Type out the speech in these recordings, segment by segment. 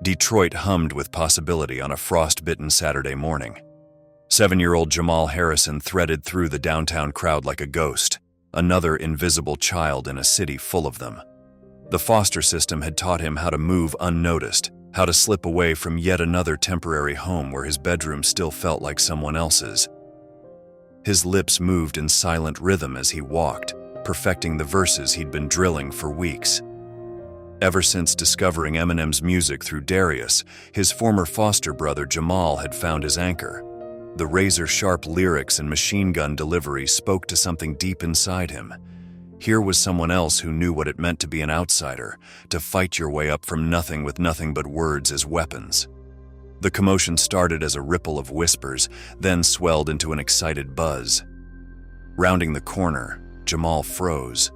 Detroit hummed with possibility on a frost-bitten Saturday morning. 7-year-old Jamal Harrison threaded through the downtown crowd like a ghost, another invisible child in a city full of them. The foster system had taught him how to move unnoticed, how to slip away from yet another temporary home where his bedroom still felt like someone else's. His lips moved in silent rhythm as he walked, perfecting the verses he'd been drilling for weeks. Ever since discovering Eminem's music through Darius, his former foster brother Jamal had found his anchor. The razor-sharp lyrics and machine gun delivery spoke to something deep inside him. Here was someone else who knew what it meant to be an outsider, to fight your way up from nothing with nothing but words as weapons. The commotion started as a ripple of whispers, then swelled into an excited buzz. Rounding the corner, Jamal froze.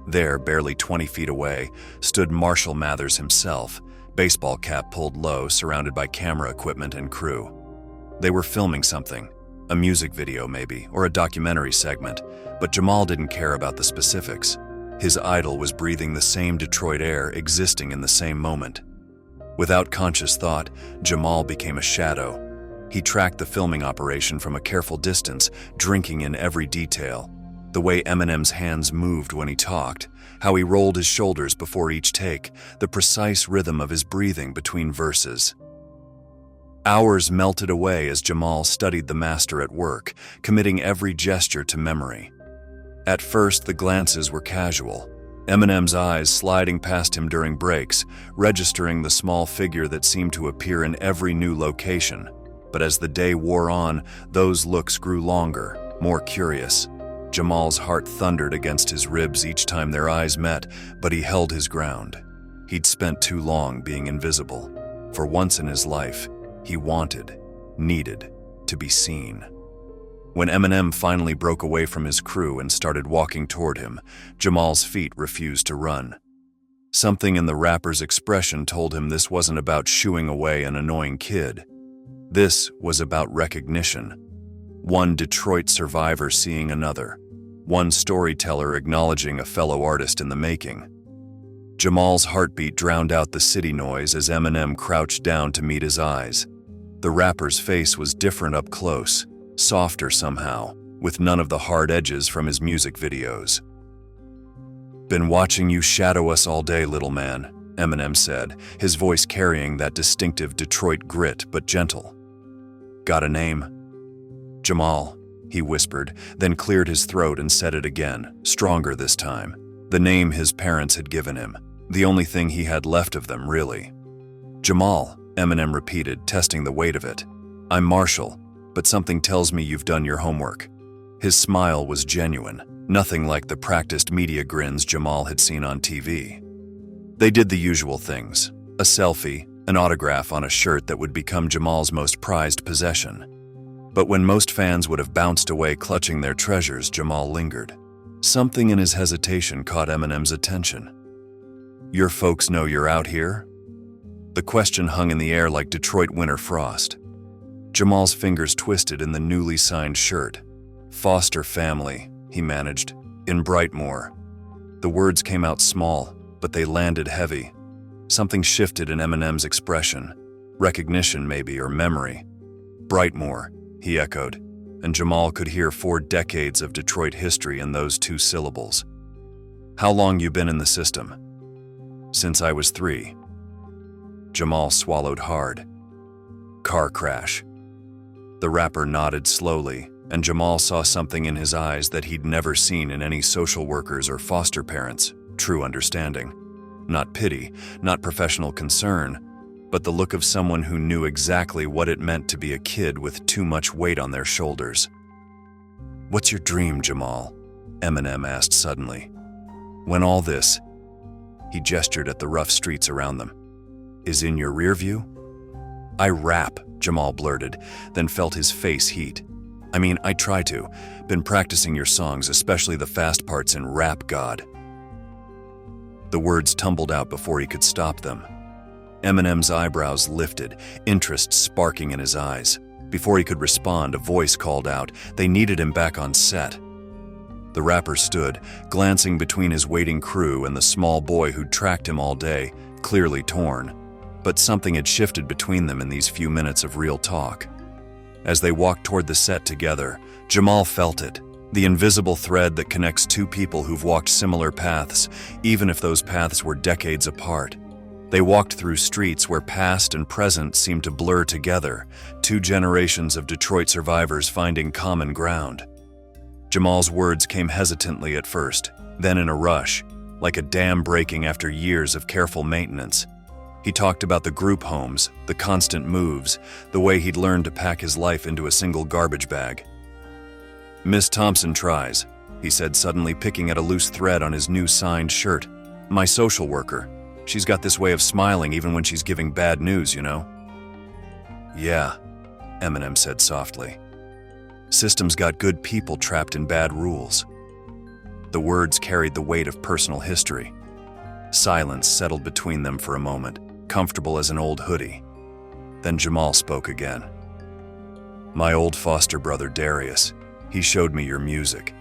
There, barely 20 feet away, stood Marshall Mathers himself, baseball cap pulled low, surrounded by camera equipment and crew. They were filming something, a music video maybe, or a documentary segment, but Jamal didn't care about the specifics. His idol was breathing the same Detroit air, existing in the same moment. Without conscious thought, Jamal became a shadow. He tracked the filming operation from a careful distance, drinking in every detail. The way Eminem's hands moved when he talked, how he rolled his shoulders before each take, the precise rhythm of his breathing between verses. Hours melted away as Jamal studied the master at work, committing every gesture to memory. At first, the glances were casual, Eminem's eyes sliding past him during breaks, registering the small figure that seemed to appear in every new location. But as the day wore on, those looks grew longer, more curious. Jamal's heart thundered against his ribs each time their eyes met, but he held his ground. He'd spent too long being invisible. For once in his life, he wanted, needed, to be seen. When Eminem finally broke away from his crew and started walking toward him, Jamal's feet refused to run. Something in the rapper's expression told him this wasn't about shooing away an annoying kid. This was about recognition. One Detroit survivor seeing another. One storyteller acknowledging a fellow artist in the making. Jamal's heartbeat drowned out the city noise as Eminem crouched down to meet his eyes. The rapper's face was different up close, softer somehow, with none of the hard edges from his music videos. "Been watching you shadow us all day, little man," Eminem said, his voice carrying that distinctive Detroit grit but gentle. "Got a name?" "Jamal," he whispered, then cleared his throat and said it again, stronger this time. The name his parents had given him, the only thing he had left of them, really. "Jamal," Eminem repeated, testing the weight of it. "I'm Marshall, but something tells me you've done your homework." His smile was genuine, nothing like the practiced media grins Jamal had seen on TV. They did the usual things, a selfie, an autograph on a shirt that would become Jamal's most prized possession. But when most fans would have bounced away clutching their treasures, Jamal lingered. Something in his hesitation caught Eminem's attention. "Your folks know you're out here?" The question hung in the air like Detroit winter frost. Jamal's fingers twisted in the newly signed shirt. "Foster family," he managed, "in Brightmoor." The words came out small, but they landed heavy. Something shifted in Eminem's expression. Recognition maybe, or memory. "Brightmoor," he echoed, and Jamal could hear 4 decades of Detroit history in those 2 syllables. "How long you been in the system?" "Since I was 3. Jamal swallowed hard. "Car crash." The rapper nodded slowly, and Jamal saw something in his eyes that he'd never seen in any social workers or foster parents, true understanding. Not pity, not professional concern, but the look of someone who knew exactly what it meant to be a kid with too much weight on their shoulders. "What's your dream, Jamal?" Eminem asked suddenly. "When all this," he gestured at the rough streets around them, "is in your rear view?" "I rap," Jamal blurted, then felt his face heat. "I mean, I try to. Been practicing your songs, especially the fast parts in Rap God." The words tumbled out before he could stop them. Eminem's eyebrows lifted, interest sparking in his eyes. Before he could respond, a voice called out. They needed him back on set. The rapper stood, glancing between his waiting crew and the small boy who'd tracked him all day, clearly torn. but something had shifted between them in these few minutes of real talk. As they walked toward the set together, Jamal felt it, the invisible thread that connects two people who've walked similar paths, even if those paths were decades apart. They walked through streets where past and present seemed to blur together, two generations of Detroit survivors finding common ground. Jamal's words came hesitantly at first, then in a rush, like a dam breaking after years of careful maintenance. He talked about the group homes, the constant moves, the way he'd learned to pack his life into a single garbage bag. "Miss Thompson tries," he said, suddenly picking at a loose thread on his new signed shirt. "My social worker. She's got this way of smiling even when she's giving bad news, you know." "Yeah," Eminem said softly. "System's got good people trapped in bad rules." The words carried the weight of personal history. Silence settled between them for a moment, comfortable as an old hoodie. Then Jamal spoke again. "My old foster brother Darius, he showed me your music.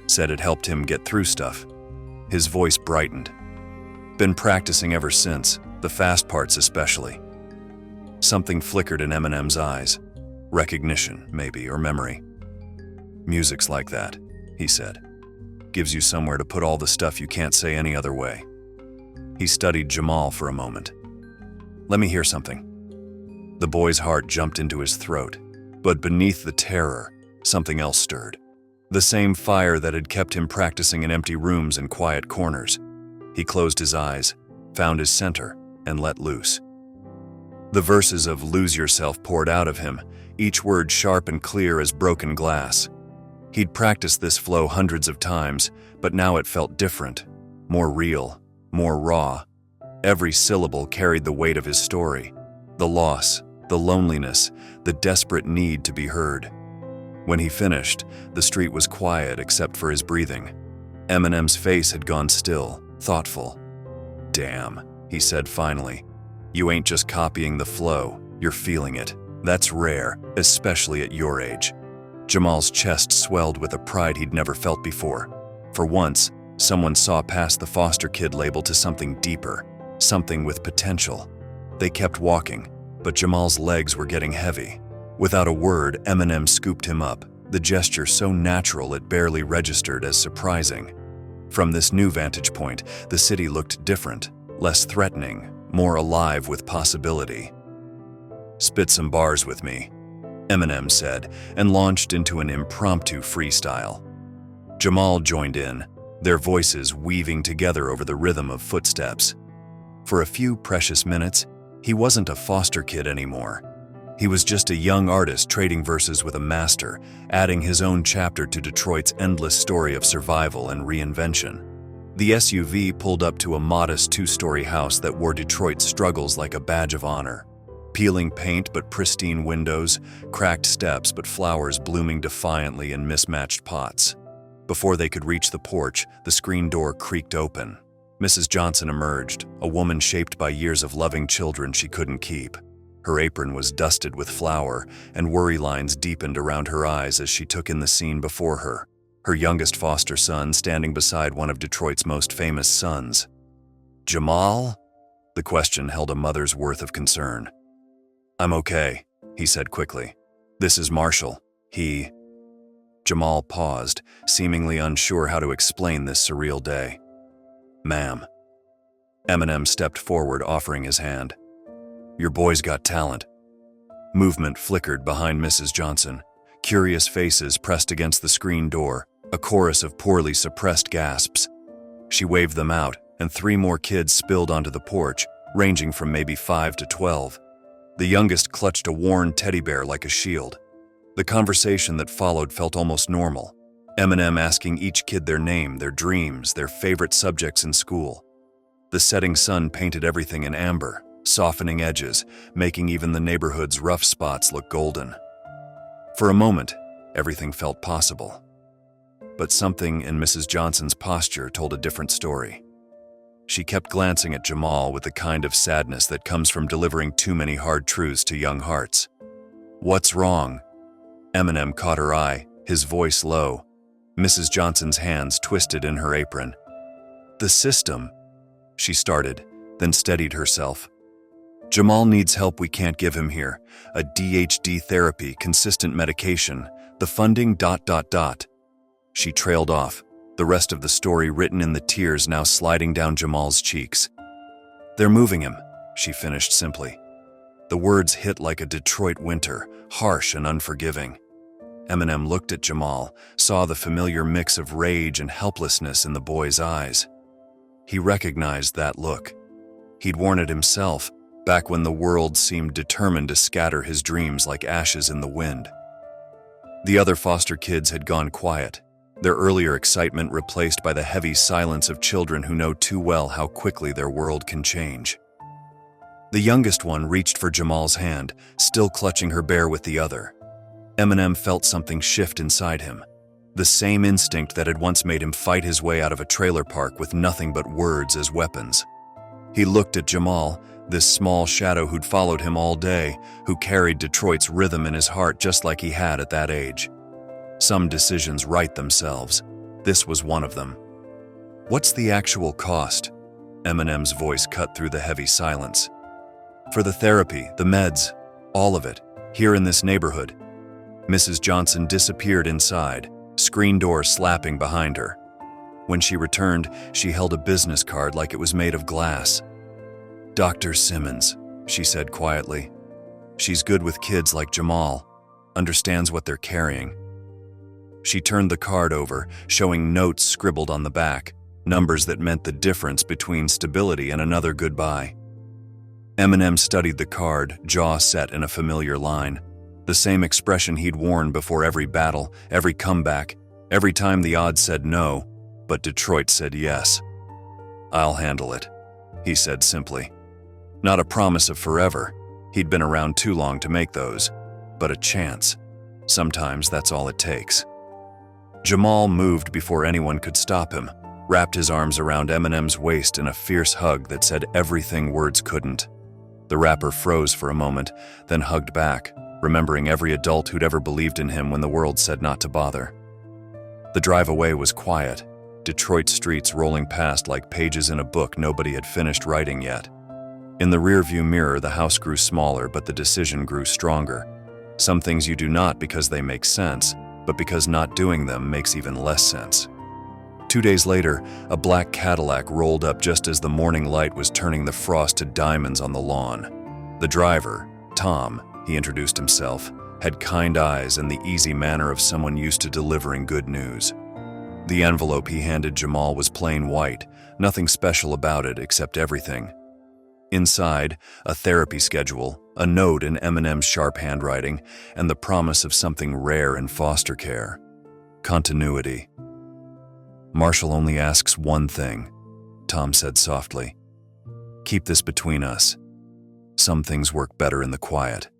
Said it helped him get through stuff." His voice brightened. "Been practicing ever since, the fast parts especially." Something flickered in Eminem's eyes. Recognition, maybe, or memory. "Music's like that," he said. "Gives you somewhere to put all the stuff you can't say any other way." He studied Jamal for a moment. "Let me hear something." The boy's heart jumped into his throat, but beneath the terror, something else stirred. The same fire that had kept him practicing in empty rooms and quiet corners. He closed his eyes, found his center, and let loose. The verses of "Lose Yourself" poured out of him, each word sharp and clear as broken glass. He'd practiced this flow hundreds of times, but now it felt different, more real, more raw. Every syllable carried the weight of his story, the loss, the loneliness, the desperate need to be heard. When he finished, the street was quiet except for his breathing. Eminem's face had gone still, thoughtful. "Damn," he said finally. "You ain't just copying the flow, you're feeling it. That's rare, especially at your age." Jamal's chest swelled with a pride he'd never felt before. For once, someone saw past the foster kid label to something deeper, something with potential. They kept walking, but Jamal's legs were getting heavy. Without a word, Eminem scooped him up, the gesture so natural it barely registered as surprising. From this new vantage point, the city looked different, less threatening, more alive with possibility. "Spit some bars with me," Eminem said, and launched into an impromptu freestyle. Jamal joined in, their voices weaving together over the rhythm of footsteps. For a few precious minutes, he wasn't a foster kid anymore. He was just a young artist trading verses with a master, adding his own chapter to Detroit's endless story of survival and reinvention. The SUV pulled up to a modest two-story house that wore Detroit's struggles like a badge of honor. Peeling paint but pristine windows, cracked steps but flowers blooming defiantly in mismatched pots. Before they could reach the porch, the screen door creaked open. Mrs. Johnson emerged, a woman shaped by years of loving children she couldn't keep. Her apron was dusted with flour, and worry lines deepened around her eyes as she took in the scene before her. Her youngest foster son standing beside one of Detroit's most famous sons. "Jamal?" The question held a mother's worth of concern. "I'm okay," he said quickly. "This is Marshall. He..." Jamal paused, seemingly unsure how to explain this surreal day. "Ma'am." Eminem stepped forward, offering his hand. "Your boy's got talent." Movement flickered behind Mrs. Johnson. Curious faces pressed against the screen door, a chorus of poorly suppressed gasps. She waved them out, and 3 more kids spilled onto the porch, ranging from maybe 5 to 12. The youngest clutched a worn teddy bear like a shield. The conversation that followed felt almost normal. Eminem asking each kid their name, their dreams, their favorite subjects in school. The setting sun painted everything in amber, softening edges, making even the neighborhood's rough spots look golden. For a moment, everything felt possible. But something in Mrs. Johnson's posture told a different story. She kept glancing at Jamal with the kind of sadness that comes from delivering too many hard truths to young hearts. "What's wrong?" Eminem caught her eye, his voice low. Mrs. Johnson's hands twisted in her apron. "The system," she started, then steadied herself. Jamal needs help we can't give him here. A DHD therapy, consistent medication, the funding ... She trailed off, the rest of the story written in the tears now sliding down Jamal's cheeks. They're moving him, she finished simply. The words hit like a Detroit winter, harsh and unforgiving. Eminem looked at Jamal, saw the familiar mix of rage and helplessness in the boy's eyes. He recognized that look. He'd worn it himself, back when the world seemed determined to scatter his dreams like ashes in the wind. The other foster kids had gone quiet, their earlier excitement replaced by the heavy silence of children who know too well how quickly their world can change. The youngest one reached for Jamal's hand, still clutching her bear with the other. Eminem felt something shift inside him, the same instinct that had once made him fight his way out of a trailer park with nothing but words as weapons. He looked at Jamal, this small shadow who'd followed him all day, who carried Detroit's rhythm in his heart just like he had at that age. Some decisions right themselves. This was one of them. What's the actual cost? Eminem's voice cut through the heavy silence. For the therapy, the meds, all of it, here in this neighborhood. Mrs. Johnson disappeared inside, screen door slapping behind her. When she returned, she held a business card like it was made of glass. Dr. Simmons, she said quietly. She's good with kids like Jamal, understands what they're carrying. She turned the card over, showing notes scribbled on the back, numbers that meant the difference between stability and another goodbye. Eminem studied the card, jaw set in a familiar line, the same expression he'd worn before every battle, every comeback, every time the odds said no, but Detroit said yes. I'll handle it, he said simply. Not a promise of forever, he'd been around too long to make those, but a chance. Sometimes that's all it takes. Jamal moved before anyone could stop him, wrapped his arms around Eminem's waist in a fierce hug that said everything words couldn't. The rapper froze for a moment, then hugged back, remembering every adult who'd ever believed in him when the world said not to bother. The drive away was quiet, Detroit streets rolling past like pages in a book nobody had finished writing yet. In the rearview mirror, the house grew smaller, but the decision grew stronger. Some things you do not because they make sense, but because not doing them makes even less sense. 2 days later, a black Cadillac rolled up just as the morning light was turning the frost to diamonds on the lawn. The driver, Tom, he introduced himself, had kind eyes and the easy manner of someone used to delivering good news. The envelope he handed Jamal was plain white, nothing special about it except everything. Inside, a therapy schedule, a note in Eminem's sharp handwriting, and the promise of something rare in foster care: continuity. Marshall only asks one thing, Tom said softly. Keep this between us. Some things work better in the quiet.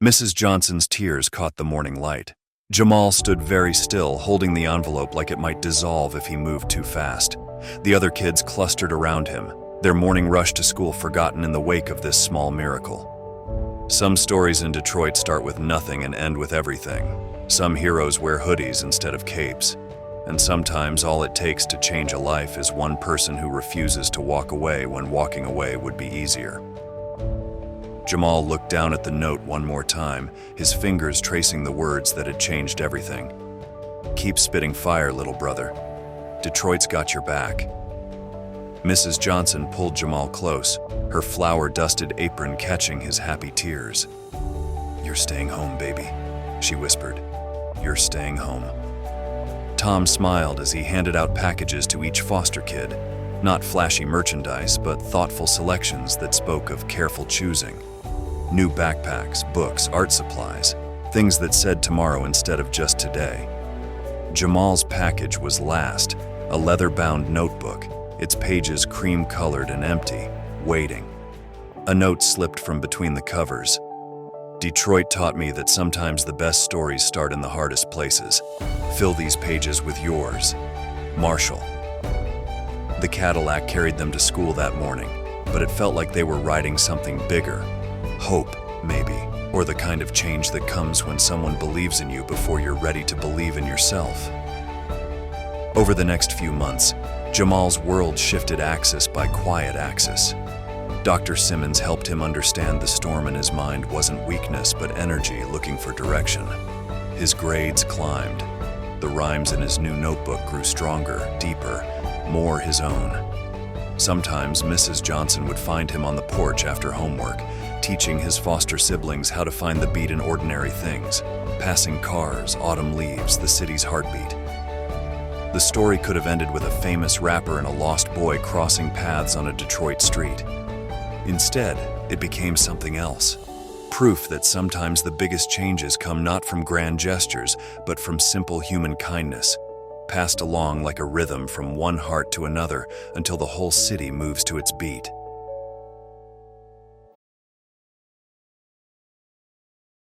Mrs. Johnson's tears caught the morning light. Jamal stood very still, holding the envelope like it might dissolve if he moved too fast. The other kids clustered around him, their morning rush to school forgotten in the wake of this small miracle. Some stories in Detroit start with nothing and end with everything. Some heroes wear hoodies instead of capes. And sometimes all it takes to change a life is one person who refuses to walk away when walking away would be easier. Jamal looked down at the note one more time, his fingers tracing the words that had changed everything. Keep spitting fire, little brother. Detroit's got your back. Mrs. Johnson pulled Jamal close, her flour-dusted apron catching his happy tears. You're staying home, baby, she whispered. You're staying home. Tom smiled as he handed out packages to each foster kid, not flashy merchandise, but thoughtful selections that spoke of careful choosing. New backpacks, books, art supplies, things that said tomorrow instead of just today. Jamal's package was last, a leather-bound notebook, its pages cream-colored and empty, waiting. A note slipped from between the covers. Detroit taught me that sometimes the best stories start in the hardest places. Fill these pages with yours. Marshall. The Cadillac carried them to school that morning, but it felt like they were riding something bigger. Hope, maybe, or the kind of change that comes when someone believes in you before you're ready to believe in yourself. Over the next few months, Jamal's world shifted axis by quiet axis. Dr. Simmons helped him understand the storm in his mind wasn't weakness but energy looking for direction. His grades climbed. The rhymes in his new notebook grew stronger, deeper, more his own. Sometimes Mrs. Johnson would find him on the porch after homework, teaching his foster siblings how to find the beat in ordinary things: passing cars, autumn leaves, the city's heartbeat. The story could have ended with a famous rapper and a lost boy crossing paths on a Detroit street. Instead, it became something else. Proof that sometimes the biggest changes come not from grand gestures, but from simple human kindness, passed along like a rhythm from one heart to another until the whole city moves to its beat.